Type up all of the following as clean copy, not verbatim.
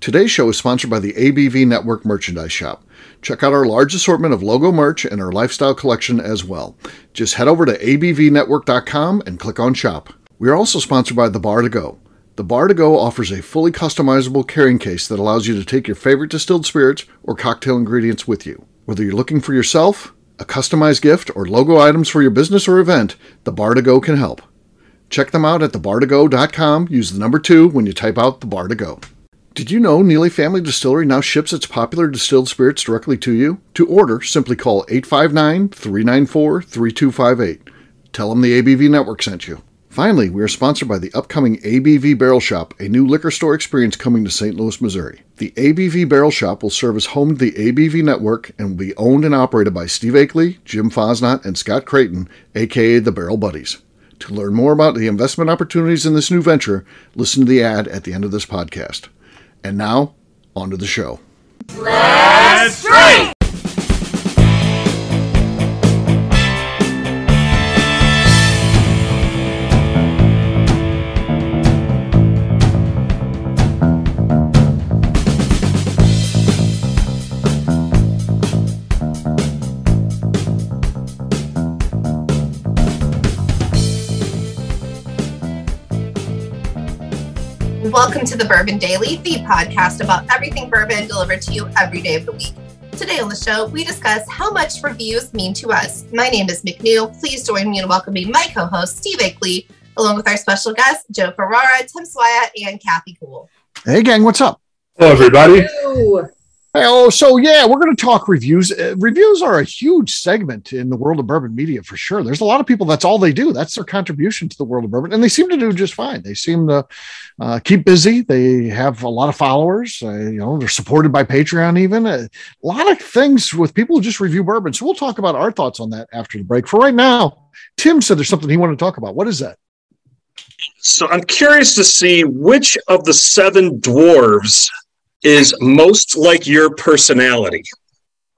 Today's show is sponsored by the ABV Network Merchandise Shop. Check out our large assortment of logo merch and our lifestyle collection as well. Just head over to abvnetwork.com and click on Shop. We are also sponsored by The Bar to Go. The Bar to Go offers a fully customizable carrying case that allows you to take your favorite distilled spirits or cocktail ingredients with you. Whether you're looking for yourself, a customized gift, or logo items for your business or event, The Bar to Go can help. Check them out at thebartogo.com. Use the number 2 when you type out The Bar to Go. Did you know Neely Family Distillery now ships its popular distilled spirits directly to you? To order, simply call 859-394-3258. Tell them the ABV Network sent you. Finally, we are sponsored by the upcoming ABV Barrel Shop, a new liquor store experience coming to St. Louis, Missouri. The ABV Barrel Shop will serve as home to the ABV Network and will be owned and operated by Steve Akeley, Jim Fosnot, and Scott Creighton, aka the Barrel Buddies. To learn more about the investment opportunities in this new venture, listen to the ad at the end of this podcast. And now, on to the show. Let's drink! Welcome to the Bourbon Daily, the podcast about everything bourbon delivered to you every day of the week. Today on the show, we discuss how much reviews mean to us. My name is McNew. Please join me in welcoming my co-host, Steve Akeley, along with our special guests, Joe Ferrara, Tim Swyatt, and Kathy Cool. Hey, gang, what's up? Hello, everybody. Hello. Oh, so yeah, we're going to talk reviews. Reviews are a huge segment in the world of bourbon media for sure. There's a lot of people, that's all they do. That's their contribution to the world of bourbon. And they seem to do just fine. They seem to keep busy. They have a lot of followers. They're supported by Patreon even. A lot of things with people who just review bourbon. So we'll talk about our thoughts on that after the break. For right now, Tim said there's something he wanted to talk about. What is that? So I'm curious to see which of the 7 dwarves is most like your personality.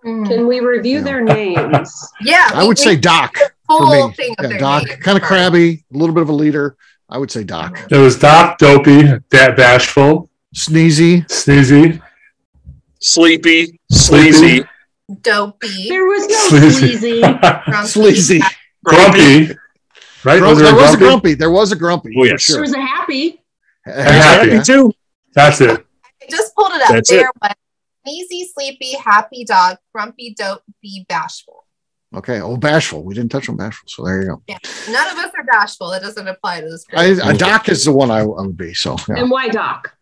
Can we review their names? Yeah. I would say Doc. Full For me. thing of their Doc, names. kind of crabby, a little bit of a leader. I would say Doc. It was Doc, Dopey, Bashful, Sneezy. Sneezy, Sleepy, Sleazy, Dopey. There was no Sleazy. sleazy. Sleazy. Grumpy. Right? There was a grumpy. There was a grumpy. Oh, yes. For There sure. was a happy. And happy too. That's it. I just pulled it up. That's There was sneezy, sleepy, happy dog, grumpy, dopey, bashful. Okay. Oh, bashful. We didn't touch on bashful. So there you go. Yeah. None of us are bashful. It doesn't apply to this group. Doc is the one I would be. So yeah. And why Doc?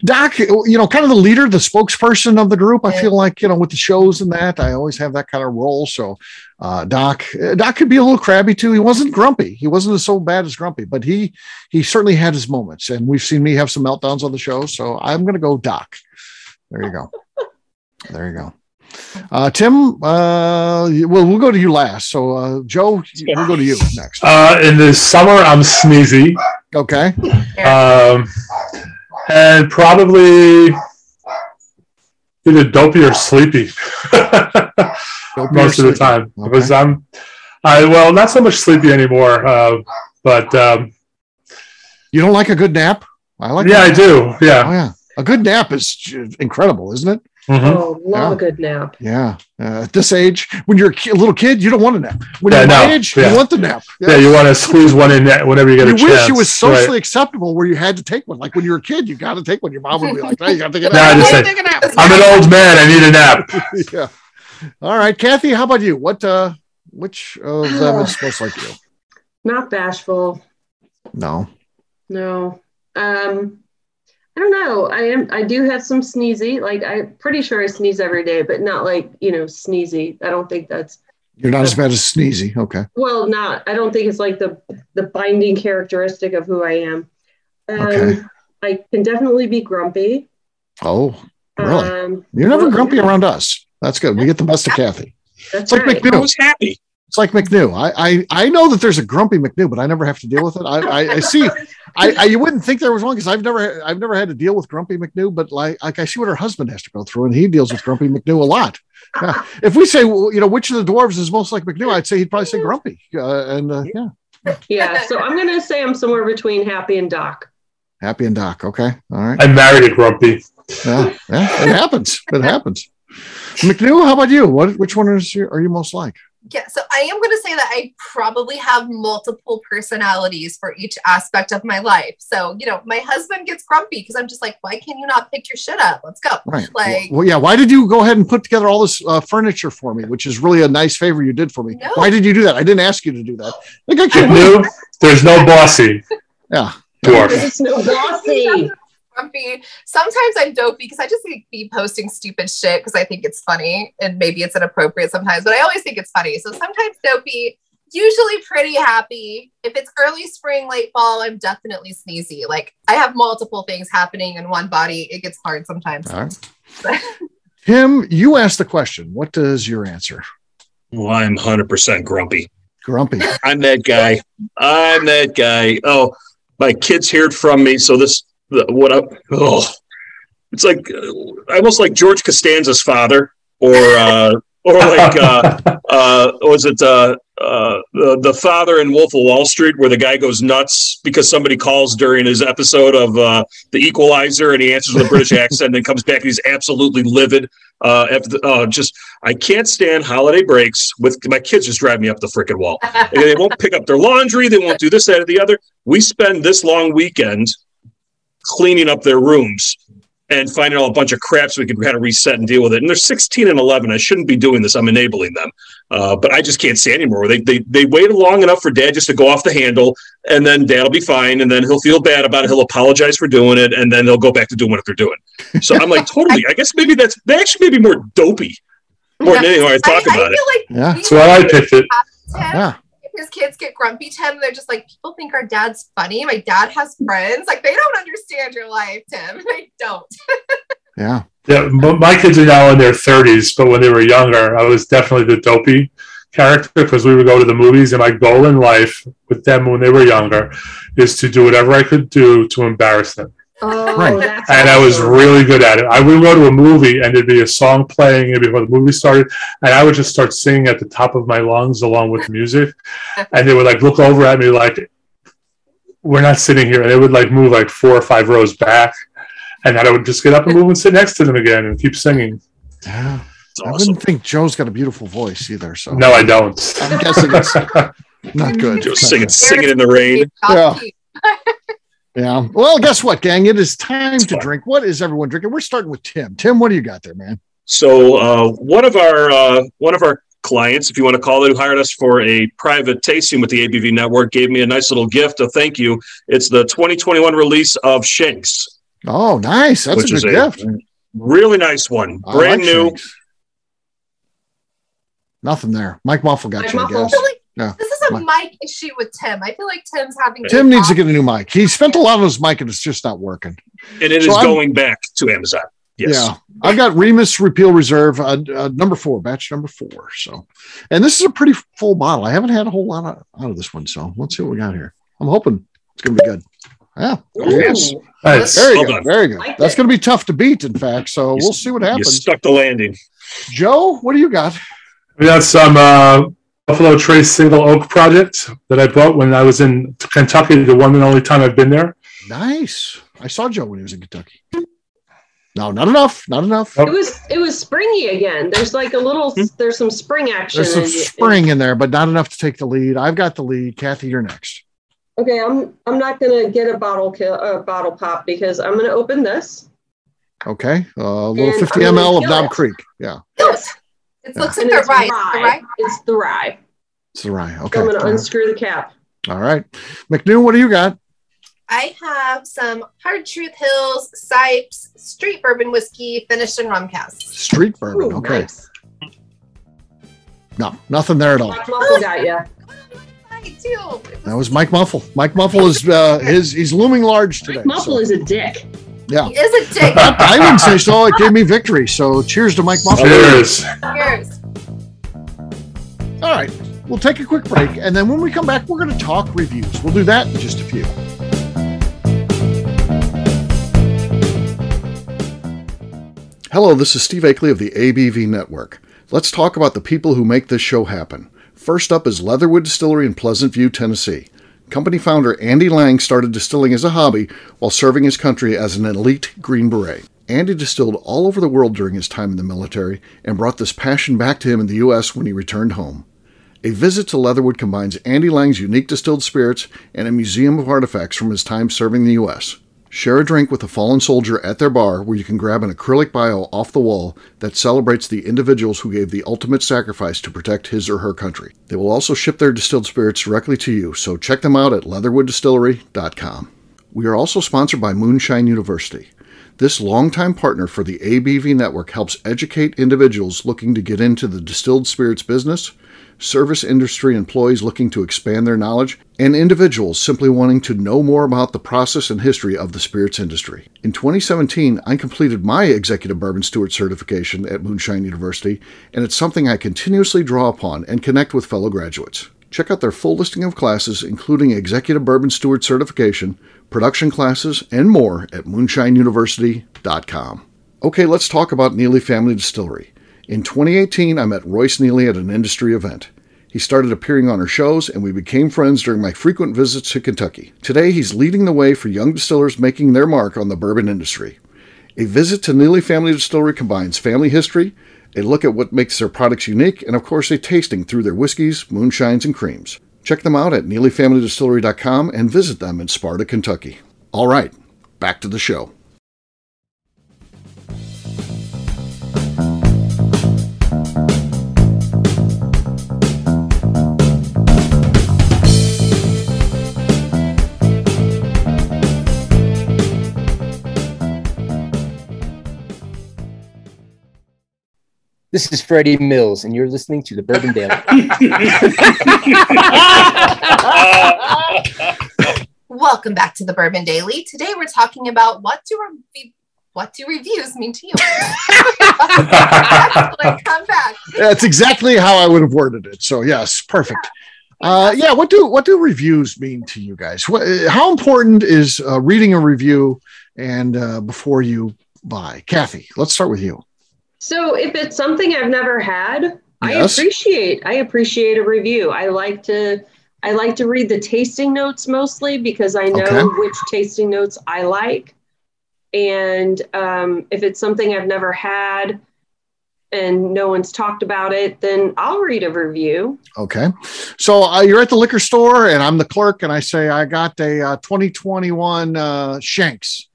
Doc, kind of the leader, the spokesperson of the group. I feel like, with the shows and that, I always have that kind of role. So Doc could be a little crabby too. He wasn't grumpy. He wasn't so bad as grumpy, but he certainly had his moments. And we've seen me have some meltdowns on the show. So I'm going to go Doc. There you go. There you go. Tim, we'll go to you last. So Joe, we'll go to you next. In the summer, I'm Sneezy. Okay. And probably either Dopey or Sleepy. Most of the time. Okay. Because not so much Sleepy anymore. But You don't like a good nap? I like. I do. Yeah. Oh, yeah. A good nap is incredible, isn't it? Mm-hmm. Oh, love a good nap. Yeah. At this age, when you're a little kid, you don't want a nap. When you're my age, you want the nap. Yeah, you want to squeeze one in whenever you get a chance. You wish it was socially acceptable where you had to take one. Like when you were a kid, you got to take one. Your mom would be like, "Hey, you got to take a nap." Take a nap. I'm an old man. I need a nap. Yeah. All right, Kathy, how about you? Which of them is most like you? Not bashful. No. I don't know. I do have some sneezy. Like I'm pretty sure I sneeze every day, but not like, sneezy. I don't think that's. You're not as bad as Sneezy. Okay. Well, I don't think it's like the binding characteristic of who I am. Okay. I can definitely be grumpy. Oh, really? You're never grumpy around us. That's good. We get the best of Kathy. That's It's like right. McNew. I was happy. It's like McNew. I know that there's a grumpy McNew, but I never have to deal with it. I see. You wouldn't think there was one because I've never had to deal with grumpy McNew, but like I see what her husband has to go through, and he deals with grumpy McNew a lot. Yeah. If we say, which of the dwarves is most like McNew, I'd say he'd probably say grumpy. Yeah. Yeah. So I'm gonna say I'm somewhere between happy and Doc. Happy and Doc. Okay. All right. I married a grumpy. Yeah, it happens. It happens. McNew, how about you? Which one are you most like? Yeah, so I am going to say that I probably have multiple personalities for each aspect of my life. So, my husband gets grumpy because I'm just like, why can you not pick your shit up? Let's go. Right. Well, yeah. Why did you go ahead and put together all this furniture for me, which is really a nice favor you did for me? No. Why did you do that? I didn't ask you to do that. There's no bossy. Yeah. Dwarf. There's no bossy. Grumpy. Sometimes I'm dopey because I just be posting stupid shit because I think it's funny, and maybe it's inappropriate sometimes, but I always think it's funny. So sometimes dopey, usually pretty happy. If it's early spring, late fall, I'm definitely sneezy. Like I have multiple things happening in one body. It gets hard sometimes. All right. Tim, you asked the question. What is your answer? Well, I'm 100% grumpy. Grumpy. I'm that guy. Oh, my kids heard from me. So it's like almost like George Costanza's father, or like was it the father in Wolf of Wall Street, where the guy goes nuts because somebody calls during his episode of The Equalizer, and he answers with a British accent, and then comes back and he's absolutely livid. I can't stand holiday breaks with my kids. Just drive me up the freaking wall. They won't pick up their laundry. They won't do this, that, or the other. We spend this long weekend cleaning up their rooms and finding all a bunch of crap so we can kind of reset and deal with it. And they're 16 and 11. I shouldn't be doing this. I'm enabling them. But I just can't say anymore. They waited long enough for dad just to go off the handle, and then dad'll be fine. And then he'll feel bad about it. He'll apologize for doing it. And then they'll go back to doing what they're doing. So I'm like, totally. I guess maybe they actually may be more dopey more than anything when I talk about it. That's why I picked it. Yeah. His kids get grumpy Tim. They're just like, people think our dad's funny. My dad has friends. Like, they don't understand your life, Tim. They don't. Yeah. Yeah, my kids are now in their 30s, but when they were younger, I was definitely the dopey character because we would go to the movies, and my goal in life with them when they were younger is to do whatever I could do to embarrass them. Oh, Right. that's And I was really good at it. I would go to a movie and there'd be a song playing before the movie started, and I would just start singing at the top of my lungs along with the music. And they would like look over at me like, we're not sitting here. And they would like move like 4 or 5 rows back. And then I would just get up and move and sit next to them again and keep singing. Yeah. It's I awesome. wouldn't think Joe's got a beautiful voice either. So No, I don't. I'm guessing it's not good. Just singing in the rain. Yeah. Yeah. Well, guess what, gang? It is time to drink. What is everyone drinking? We're starting with Tim. Tim, what do you got there, man? So one of our clients, if you want to call it, who hired us for a private tasting with the ABV Network, gave me a nice little gift, a thank you. It's the 2021 release of Shanks. Oh, nice. That's a good gift. Really nice one. Brand new. Shanks. Nothing there. Mike Muffle got Mike you, I Muffle. guess. This is a mic issue with Tim. I feel like Tim's having. Tim needs to get a new mic. He spent a lot on his mic and it's just not working. And it is going back to Amazon. Yes. Yeah. I've got Remus Repeal Reserve, number 4, batch number 4. So, and this is a pretty full bottle. I haven't had a whole lot out of this one. So let's see what we got here. I'm hoping it's going to be good. Yeah. Yes. Nice. Very Well good. done. Very good. Like That's it. going to be tough to beat, in fact. So we'll see what You happens. stuck the landing. Joe, what do you got? We got some Buffalo Trace Single Oak Project that I bought when I was in Kentucky, the one and only time I've been there. Nice. I saw Joe when he was in Kentucky. No, not enough. Not enough. Oh. It was springy again. There's like a little. There's some spring action. There's some spring in there, but not enough to take the lead. I've got the lead. Kathy, you're next. Okay, I'm not gonna get a bottle pop because I'm gonna open this. Okay. A little And 50 I'm gonna ml of kill Knob it. Creek. Yeah. It looks And like it's the rye. It's the rye. It's the rye. So Okay. I'm gonna unscrew the cap. All right. McNew, what do you got? I have some Hard Truth Hills Sipes Street Bourbon Whiskey finished in rum casks. Street bourbon. Ooh, Okay. nice. No, nothing there at all. Mike Muffle got ya. I do. That was Mike Muffle. Mike Muffle is he's looming large today. Mike Muffle so, is a dick. yeah. He is a dick. I wouldn't say so. It gave me victory. So cheers to Mike Muffle. Cheers. Cheers. All right. We'll take a quick break. And then when we come back, we're going to talk reviews. We'll do that in just a few. Hello, this is Steve Akeley of the ABV Network. Let's talk about the people who make this show happen. First up is Leatherwood Distillery in Pleasant View, Tennessee. Company founder Andy Lang started distilling as a hobby while serving his country as an elite Green Beret. Andy distilled all over the world during his time in the military and brought this passion back to him in the U.S. when he returned home. A visit to Leatherwood combines Andy Lang's unique distilled spirits and a museum of artifacts from his time serving the U.S. Share a drink with a fallen soldier at their bar where you can grab an acrylic bio off the wall that celebrates the individuals who gave the ultimate sacrifice to protect his or her country. They will also ship their distilled spirits directly to you, so check them out at leatherwooddistillery.com. We are also sponsored by Moonshine University. This longtime partner for the ABV Network helps educate individuals looking to get into the distilled spirits business, service industry employees looking to expand their knowledge, and individuals simply wanting to know more about the process and history of the spirits industry. In 2017, I completed my Executive Bourbon Steward certification at Moonshine University, and it's something I continuously draw upon and connect with fellow graduates. Check out their full listing of classes, including Executive Bourbon Steward certification, production classes, and more at moonshineuniversity.com. Okay, let's talk about Neely Family Distillery. In 2018, I met Royce Neely at an industry event. He started appearing on our shows, and we became friends during my frequent visits to Kentucky. Today, he's leading the way for young distillers making their mark on the bourbon industry. A visit to Neely Family Distillery combines family history, a look at what makes their products unique, and of course a tasting through their whiskeys, moonshines, and creams. Check them out at neelyfamilydistillery.com and visit them in Sparta, Kentucky. All right, back to the show. This is Freddie Mills, and you're listening to the Bourbon Daily. Welcome back to the Bourbon Daily. Today we're talking about what do reviews mean to you? Come back. That's exactly how I would have worded it. So yes, perfect. What do reviews mean to you guys? How important is reading a review and before you buy? Kathy, let's start with you. So if it's something I've never had, Yes. I appreciate a review. I like to read the tasting notes mostly because I know which tasting notes I like. And if it's something I've never had and no one's talked about it, then I'll read a review. Okay. So you're at the liquor store and I'm the clerk and I say, I got a 2021 Shanks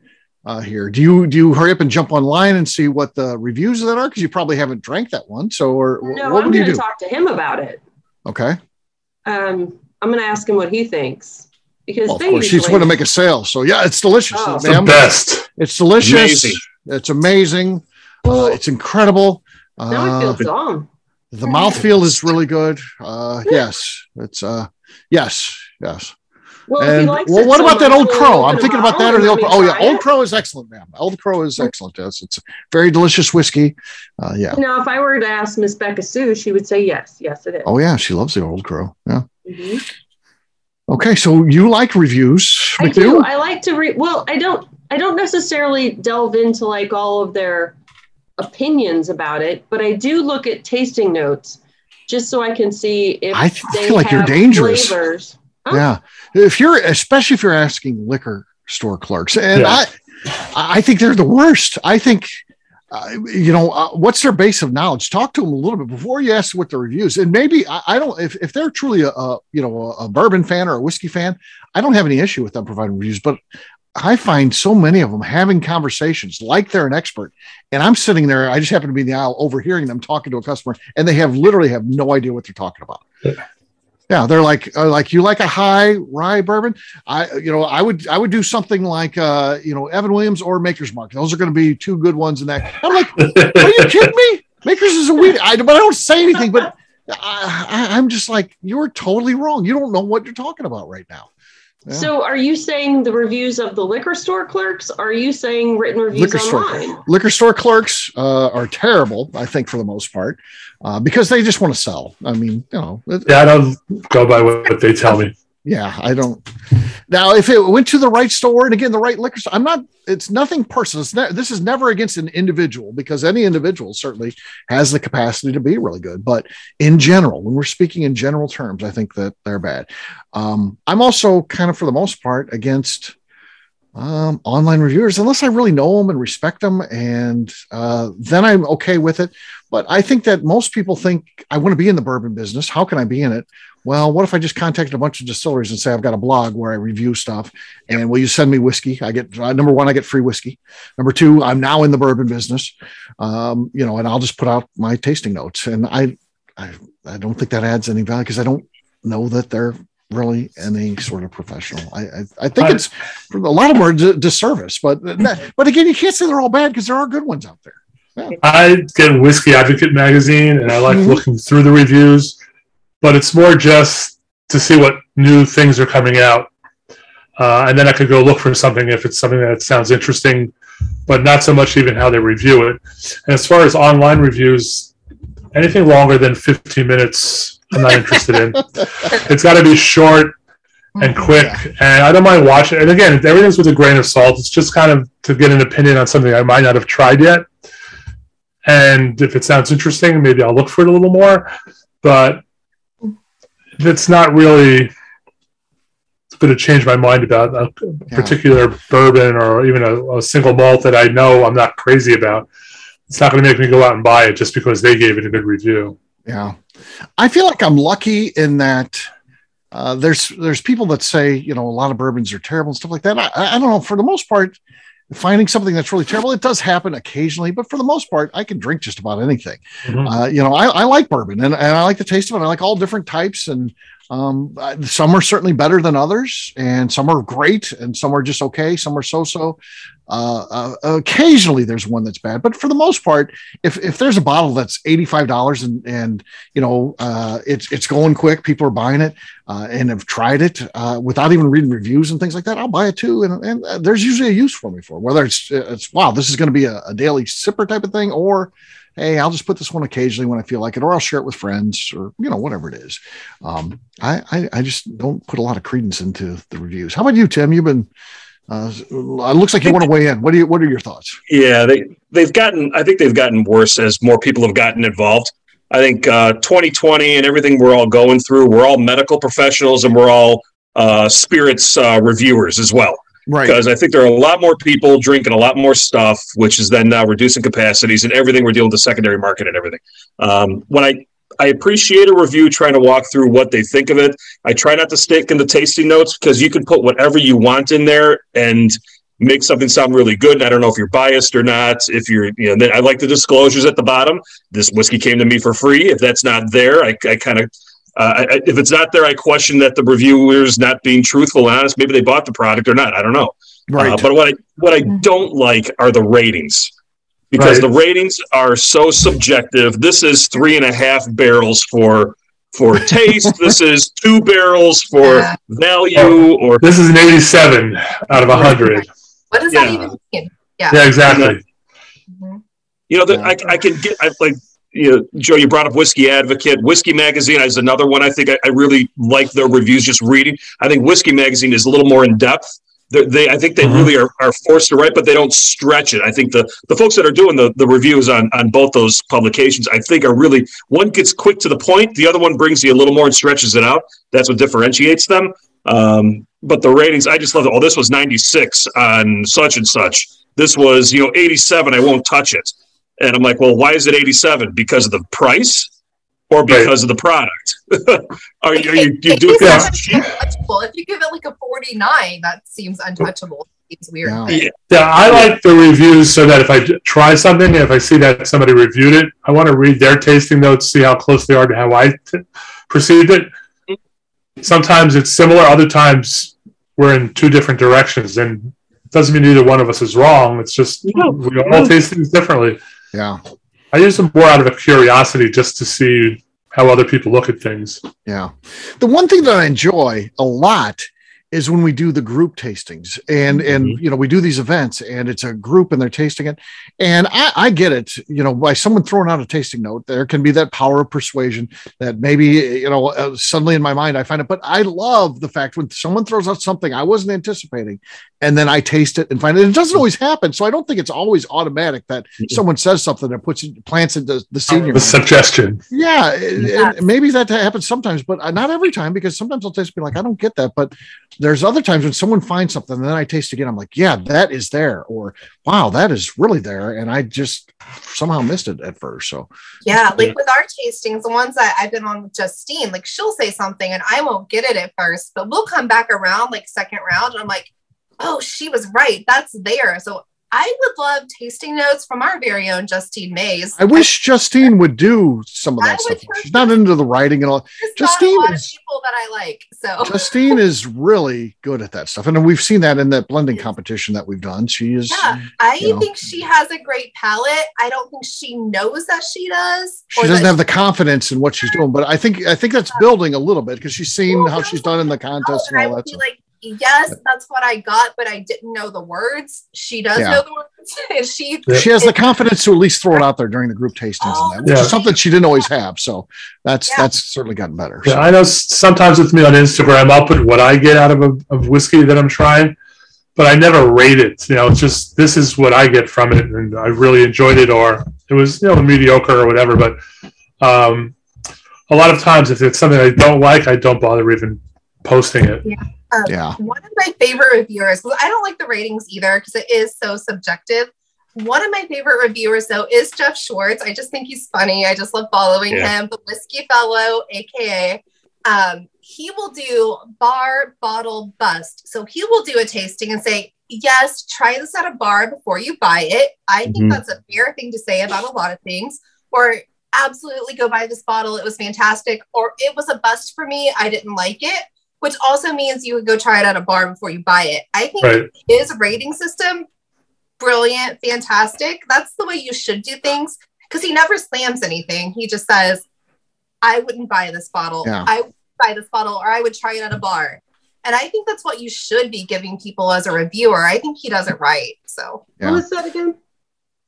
here. Do you hurry up and jump online and see what the reviews of that are? Because you probably haven't drank that one. So, No, what I'm would you going to do? talk to him about it. Okay. I'm going to ask him what he thinks. Because Well, of course, she's going to make a sale. So yeah, it's delicious. Oh. It's the best. It's delicious. Amazing. It's amazing. Well, It's incredible. now I feel dumb. The mouthfeel is really good. Yes. It's yes. Well, if he And likes what it so about that much, Old we'll Crow? open I'm a thinking about bottle that or the and Old let Crow. Oh me yeah, try Old it. Crow is excellent, ma'am. Old Crow is excellent. Yes, it's a very delicious whiskey. Yeah. Now, if I were to ask Miss Becca Sue, she would say yes. Yes, it is. Oh yeah, she loves the Old Crow. Yeah. Mhm. Okay, so you like reviews? I McNew? do. I like to read. Well, I don't necessarily delve into like all of their opinions about it, but I do look at tasting notes just so I can see if I they feel like you're have dangerous. flavors. Huh? Yeah, especially if you're asking liquor store clerks, and Yeah. I think they're the worst. I think, what's their base of knowledge? Talk to them a little bit before you ask what the reviews. And maybe I don't. If they're truly a bourbon fan or a whiskey fan, I don't have any issue with them providing reviews. But I find so many of them having conversations like they're an expert, and I'm sitting there. I just happen to be in the aisle overhearing them talking to a customer, and they literally have no idea what they're talking about. Yeah, they're like you like a high rye bourbon. I would do something like Evan Williams or Maker's Mark. Those are going to be two good ones in that. I'm like, are you kidding me? Maker's is a weed. But I don't say anything. But I'm just like, you're totally wrong. You don't know what you're talking about right now. Yeah. So, are you saying the reviews of the liquor store clerks? Or are you saying written reviews online? Liquor store clerks are terrible, I think, for the most part, because they just want to sell. I mean, Yeah, I don't go by what they tell me. Yeah, I don't. Now, if it went to the right store and again, the right liquor store, it's nothing personal. This is never against an individual because any individual certainly has the capacity to be really good. But in general, when we're speaking in general terms, I think that they're bad. I'm also kind of, for the most part, against online reviewers, unless I really know them and respect them, and then I'm okay with it. But I think that most people think, I want to be in the bourbon business. How can I be in it? Well, what if I just contacted a bunch of distilleries and say, I've got a blog where I review stuff, and will you send me whiskey? I get, number one, I get free whiskey. Number two, I'm now in the bourbon business, and I'll just put out my tasting notes. And I don't think that adds any value, because I don't know that they're really any sort of professional. I think it's, a lot of them are disservice, but again, you can't say they're all bad, because there are good ones out there. Yeah. I get Whiskey Advocate magazine, and I like looking through the reviews, but it's more just to see what new things are coming out. And then I could go look for something if it's something that sounds interesting, but not so much even how they review it. And as far as online reviews, anything longer than 15 minutes, I'm not interested in. It's got to be short and quick, and I don't mind watching. And again, everything's with a grain of salt. It's just kind of to get an opinion on something I might not have tried yet. And if it sounds interesting, maybe I'll look for it a little more. But it's not really going to change my mind about a particular bourbon or even a single malt that I know I'm not crazy about. It's not going to make me go out and buy it just because they gave it a good review. Yeah. I feel like I'm lucky in that there's people that say, a lot of bourbons are terrible and stuff like that. I don't know. For the most part, finding something that's really terrible, it does happen occasionally, but for the most part, I can drink just about anything. I like bourbon, and I like the taste of it. I like all different types, and some are certainly better than others, and some are great, and some are just okay. Some are so-so. Occasionally there's one that's bad, but for the most part, if there's a bottle that's $85 and it's going quick, people are buying it and have tried it without even reading reviews and things like that, I'll buy it too. And there's usually a use for me for it, whether it's wow, this is going to be a daily sipper type of thing, or hey, I'll just put this one occasionally when I feel like it, or I'll share it with friends, or whatever it is. I just don't put a lot of credence into the reviews. How about you, Tim? You've been it looks like you want to weigh in. What are your thoughts? Yeah, I think they've gotten worse as more people have gotten involved. I think 2020 and everything we're all going through, we're all medical professionals, and we're all spirits reviewers as well. Right. Because I think there are a lot more people drinking a lot more stuff, which is then now reducing capacities and everything. We're dealing with the secondary market and everything. When I appreciate a review trying to walk through what they think of it. I try not to stick in the tasting notes, because you can put whatever you want in there and make something sound really good. And I don't know if you're biased or not. If you're, then I like the disclosures at the bottom. This whiskey came to me for free. If that's not there, I kind of, if it's not there, I question that the reviewer's not being truthful and honest. Maybe they bought the product or not. I don't know. Right. But what I don't like are the ratings. Because the ratings are so subjective. This is 3.5 barrels for taste. This is 2 barrels for value. Or this is an 87 out of 100. What does that even mean? Yeah, exactly. I can get Joe, you brought up Whiskey Advocate. Whiskey Magazine is another one. I think I really like their reviews. Just reading, I think Whiskey Magazine is a little more in depth. I think they really are forced to write, but they don't stretch it. I think the folks that are doing the reviews on both those publications, I think, are really, one gets quick to the point, the other one brings you a little more and stretches it out. That's what differentiates them. But the ratings, I just love it. Oh, this was 96 on such and such. This was 87. I won't touch it. And I'm like, well, why is it 87? Because of the price? Or because of the product? You do it untouchable. If you give it like a 49, that seems untouchable. It's weird. Yeah, I like the reviews so that if I try something, if I see that somebody reviewed it, I want to read their tasting notes, see how close they are to how I perceived it. Sometimes it's similar. Other times we're in two different directions, and it doesn't mean either one of us is wrong. It's just we all taste things differently. Yeah. I use them more out of a curiosity just to see how other people look at things. Yeah. The one thing that I enjoy a lot is when we do the group tastings and we do these events and it's a group and they're tasting it. And I get it, by someone throwing out a tasting note, there can be that power of persuasion that maybe, suddenly in my mind, I find it, but I love the fact when someone throws out something I wasn't anticipating and then I taste it and find it. It doesn't always happen. So I don't think it's always automatic that someone says something that plants into the senior. The suggestion. Yeah. And maybe that happens sometimes, but not every time, because sometimes I'll taste be like, I don't get that, but there's other times when someone finds something and then I taste again, I'm like, yeah, that is there, or wow, that is really there, and I just somehow missed it at first. So yeah, like with our tastings, the ones that I've been on with Justine, like she'll say something and I won't get it at first, but we'll come back around like second round and I'm like, oh, she was right, that's there. So I would love tasting notes from our very own Justine Mays. I wish Justine would do some of that stuff. She's not into the writing and all. Justine not a lot of people that I like. So Justine is really good at that stuff, and we've seen that in that blending competition that we've done. She is. Yeah, I think she has a great palate. I don't think she knows that she does. She doesn't have the confidence in what she's doing, but I think that's building a little bit because she's seen how she's done in the contest and all that stuff. Like, yes, that's what I got, but I didn't know the words. She does know the words. And she has the confidence to at least throw it out there during the group tastings, which is something she didn't always have. So that's certainly gotten better. Yeah, so. I know sometimes with me on Instagram, I'll put what I get out of whiskey that I'm trying, but I never rate it. It's just, this is what I get from it, and I really enjoyed it, or it was mediocre or whatever. But a lot of times, if it's something I don't like, I don't bother even posting it. One of my favorite reviewers, I don't like the ratings either because it is so subjective. One of my favorite reviewers, though, is Jeff Schwartz. I just think he's funny. I just love following him. The Whiskey Fellow, aka he will do bar, bottle, bust. So he will do a tasting and say, yes, try this at a bar before you buy it. I think that's a fair thing to say about a lot of things. Or absolutely go buy this bottle. It was fantastic. Or it was a bust for me. I didn't like it. Which also means you would go try it at a bar before you buy it. I think his rating system, brilliant, fantastic. That's the way you should do things because he never slams anything. He just says, I wouldn't buy this bottle. I would buy this bottle, or I would try it at a bar. And I think that's what you should be giving people as a reviewer. I think he does it right. So who was that again?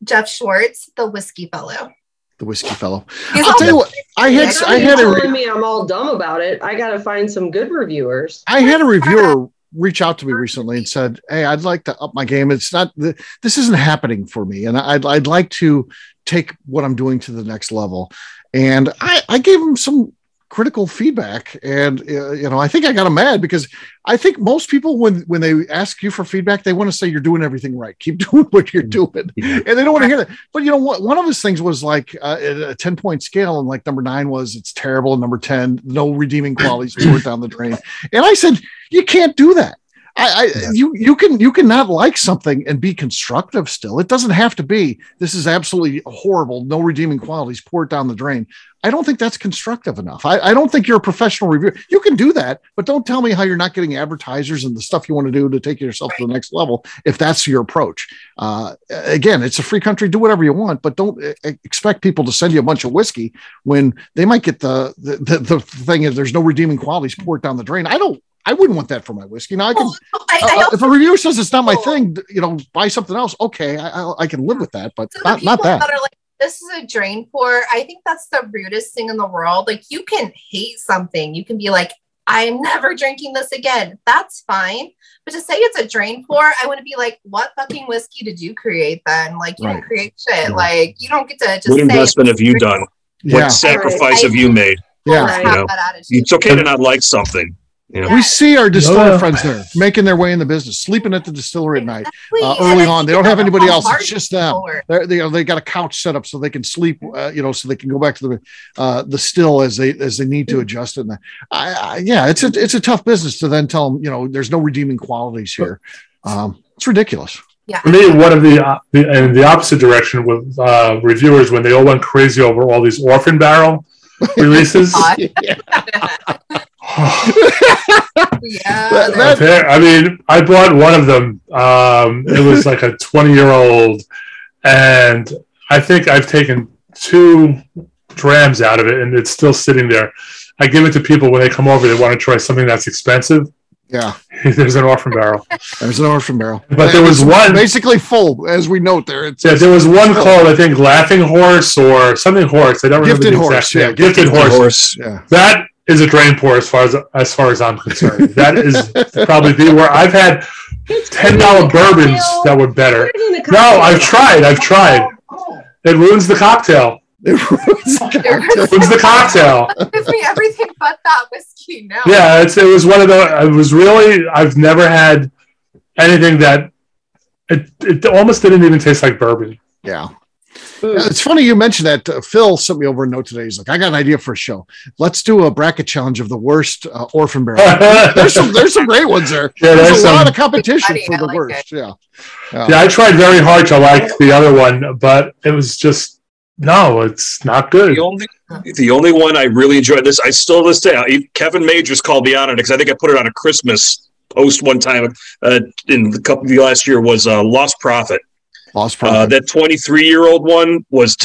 Jeff Schwartz, the Whiskey Fellow. The Whiskey Fellow. I'll tell you what, I had telling me I'm all dumb about it. I got to find some good reviewers. I had a reviewer reach out to me recently and said, "Hey, I'd like to up my game. It's not this isn't happening for me, and I'd like to take what I'm doing to the next level." And I gave him some critical feedback, and I think I got him mad because I think most people when they ask you for feedback, they want to say you're doing everything right, keep doing what you're doing, and they don't want to hear that. But one of his things was like a 10-point scale, and like number 9 was it's terrible, and number 10 no redeeming qualities, threw it down the drain. And I said, you can't do that. You can not like something and be constructive still. It doesn't have to be this is absolutely horrible, no redeeming qualities, pour it down the drain. I don't think that's constructive enough. I don't think you're a professional reviewer. You can do that, but don't tell me how you're not getting advertisers and the stuff you want to do to take yourself to the next level if that's your approach. Again, it's a free country. Do whatever you want, but don't expect people to send you a bunch of whiskey when they might get the thing is there's no redeeming qualities, pour it down the drain. I wouldn't want that for my whiskey. Now I can, if a reviewer says it's not my thing, buy something else. Okay, I can live with that, but not that. That are like, this is a drain pour. I think that's the rudest thing in the world. Like you can hate something. You can be like, I'm never drinking this again. That's fine. But to say it's a drain pour, I want to be like, what fucking whiskey did you create then? Like you didn't create shit. Like you don't get to just what investment have you done? What sacrifice have you made? It's okay to not like something. We see our distiller friends there making their way in the business, sleeping at the distillery at night. Early on, they don't have anybody else; it's just them. They got a couch set up so they can sleep. So they can go back to the still as they need to adjust it. And it's a tough business to then tell them there's no redeeming qualities here. It's ridiculous. Yeah. For me, one of the opposite direction with reviewers when they all went crazy over all these Orphan Barrel releases. I bought one of them. It was like a 20-year-old, and I think I've taken 2 drams out of it, and it's still sitting there. I give it to people when they come over. They want to try something that's expensive. Yeah, there's an Orphan Barrel. There's an Orphan Barrel, but there was one basically full, as we note there. There was one called I think Laughing Horse or something Horse. I don't remember the exact name. Gifted Horse. Yeah, that is a drain pour as far as I'm concerned. That is probably where I've had $10 bourbons that were better. No, I've tried. It ruins the cocktail. It was the cocktail. It gives me everything but that whiskey now. Yeah, it was one of the. It was really. I've never had anything that. It almost didn't even taste like bourbon. Yeah. It's funny you mentioned that. Phil sent me over a note today. He's like, I got an idea for a show. Let's do a bracket challenge of the worst orphan barrel. there's some great ones there. Yeah, there's a lot of competition for the worst. Yeah. I tried very hard to like the other one, but it was just, no, it's not good. The only one I really enjoyed this, I still to this day, Kevin Majors called me on it because I think I put it on a Christmas post one time in the last year was Lost Prophet. That 23-year-old one was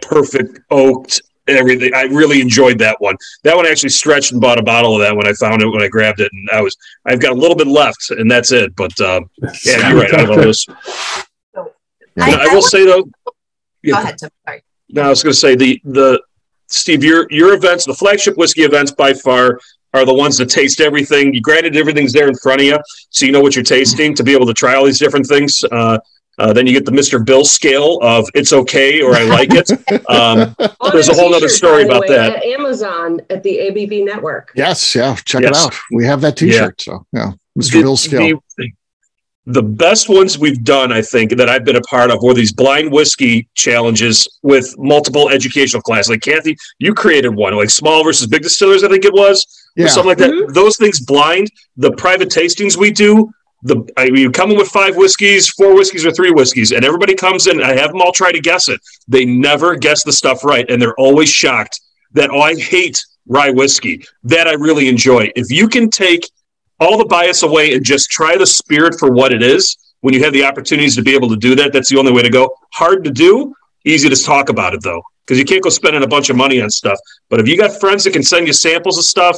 perfect oaked and everything. I really enjoyed that one. That one actually stretched and bought a bottle of that when I found it, when I grabbed it. And I've got a little bit left and that's it. But yeah, you're right. I love this. I will say though. Go ahead, Tim. Sorry. No, I was going to say the Steve, your events, the flagship whiskey events by far are the ones that taste everything. Granted, everything's there in front of you, so you know what you're tasting to be able to try all these different things. Then you get the Mr. Bill scale of it's okay or I like it. There's a whole other story about that. At Amazon at the ABV Network. Yes, yeah, check it out. We have that T-shirt. Yeah. So yeah, Mr. Bill scale. The best ones we've done, I think, that I've been a part of were these blind whiskey challenges with multiple educational classes. Like Kathy, you created one, like small versus big distillers, I think it was, or something like that. Mm-hmm. Those things blind. The private tastings we do, you come in with 5 whiskeys, 4 whiskeys, or 3 whiskeys, and everybody comes in. I have them all try to guess it. They never guess the stuff right, and they're always shocked that, I hate rye whiskey. That I really enjoy. If you can take all the bias away and just try the spirit for what it is, when you have the opportunities to be able to do that, that's the only way to go. Hard to do, easy to talk about it, though, because you can't go spending a bunch of money on stuff. But if you got friends that can send you samples of stuff,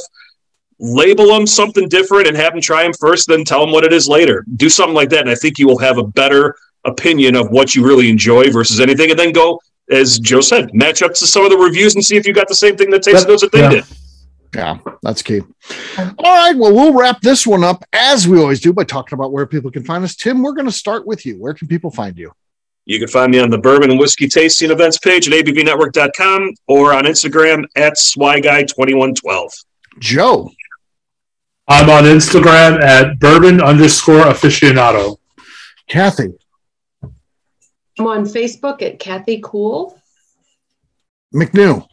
label them something different and have them try them first, then tell them what it is later. Do something like that, and I think you will have a better opinion of what you really enjoy versus anything, and then go, as Joe said, match up to some of the reviews and see if you got the same thing that tastes good that they did. Yeah, that's key. All right, well, we'll wrap this one up, as we always do, by talking about where people can find us. Tim, we're going to start with you. Where can people find you? You can find me on the Bourbon and Whiskey Tasting Events page at abvnetwork.com or on Instagram at SwyGuy2112. Joe. I'm on Instagram at bourbon_aficionado. Kathy. I'm on Facebook at Kathy Cool. McNew.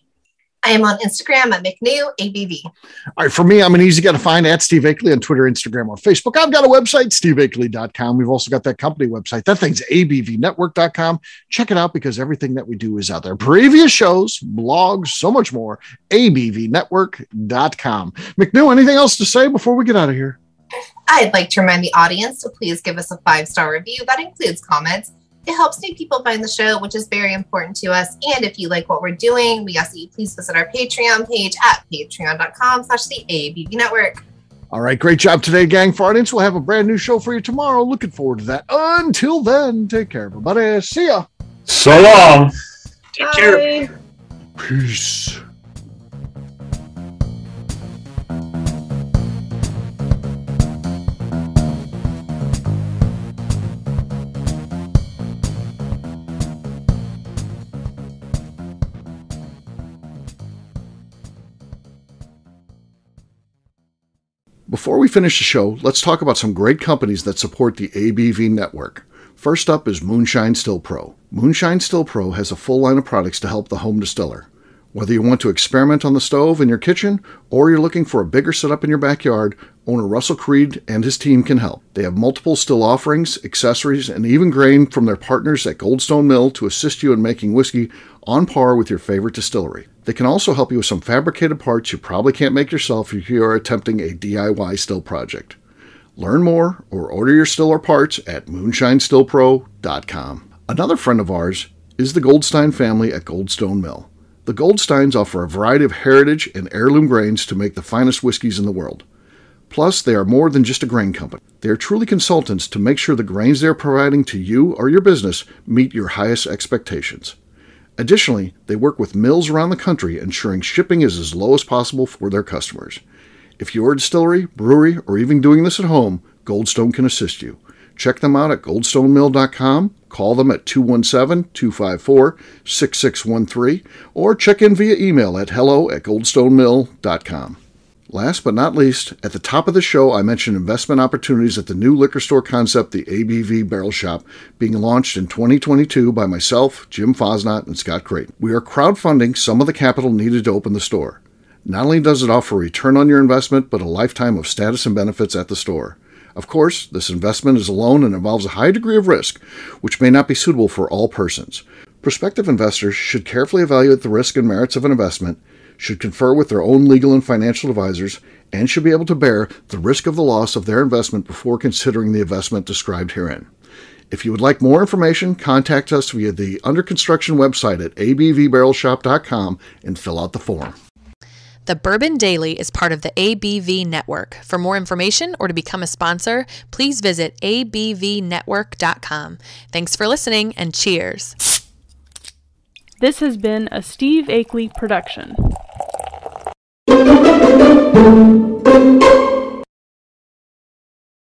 I am on Instagram at McNew ABV. All right, for me, I'm an easy guy to find at Steve Akeley on Twitter, Instagram, or Facebook. I've got a website, steveakeley.com. We've also got that company website. That thing's abvnetwork.com. Check it out because everything that we do is out there. Previous shows, blogs, so much more, abvnetwork.com. McNew, anything else to say before we get out of here? I'd like to remind the audience to please give us a 5-star review. That includes comments. It helps new people find the show, which is very important to us. And if you like what we're doing, we ask that you please visit our Patreon page at patreon.com/the ABV Network. All right, great job today, gang. For our audience, we'll have a brand new show for you tomorrow. Looking forward to that. Until then, take care, everybody. See ya. So long. Take care. Peace. Before we finish the show, let's talk about some great companies that support the ABV network. First up is Moonshine Still Pro. Moonshine Still Pro has a full line of products to help the home distiller. Whether you want to experiment on the stove in your kitchen or you're looking for a bigger setup in your backyard, owner Russell Creed and his team can help. They have multiple still offerings, accessories, and even grain from their partners at Goldstone Mill to assist you in making whiskey on par with your favorite distillery. They can also help you with some fabricated parts you probably can't make yourself if you are attempting a DIY still project. Learn more or order your still or parts at moonshinestillpro.com. Another friend of ours is the Goldstein family at Goldstone Mill. The Goldsteins offer a variety of heritage and heirloom grains to make the finest whiskeys in the world. Plus, they are more than just a grain company. They are truly consultants to make sure the grains they are providing to you or your business meet your highest expectations. Additionally, they work with mills around the country, ensuring shipping is as low as possible for their customers. If you're a distillery, brewery, or even doing this at home, Goldstone can assist you. Check them out at goldstonemill.com, call them at 217-254-6613, or check in via email at hello@goldstonemill.com. Last but not least, at the top of the show, I mentioned investment opportunities at the new liquor store concept, the ABV Barrel Shop, being launched in 2022 by myself, Jim Fosnot, and Scott Creighton. We are crowdfunding some of the capital needed to open the store. Not only does it offer a return on your investment, but a lifetime of status and benefits at the store. Of course, this investment is a loan and involves a high degree of risk, which may not be suitable for all persons. Prospective investors should carefully evaluate the risk and merits of an investment, should confer with their own legal and financial advisors, and should be able to bear the risk of the loss of their investment before considering the investment described herein. If you would like more information, contact us via the under construction website at abvbarrelshop.com and fill out the form. The Bourbon Daily is part of the ABV Network. For more information or to become a sponsor, please visit abvnetwork.com. Thanks for listening, and cheers. This has been a Steve Akeley production.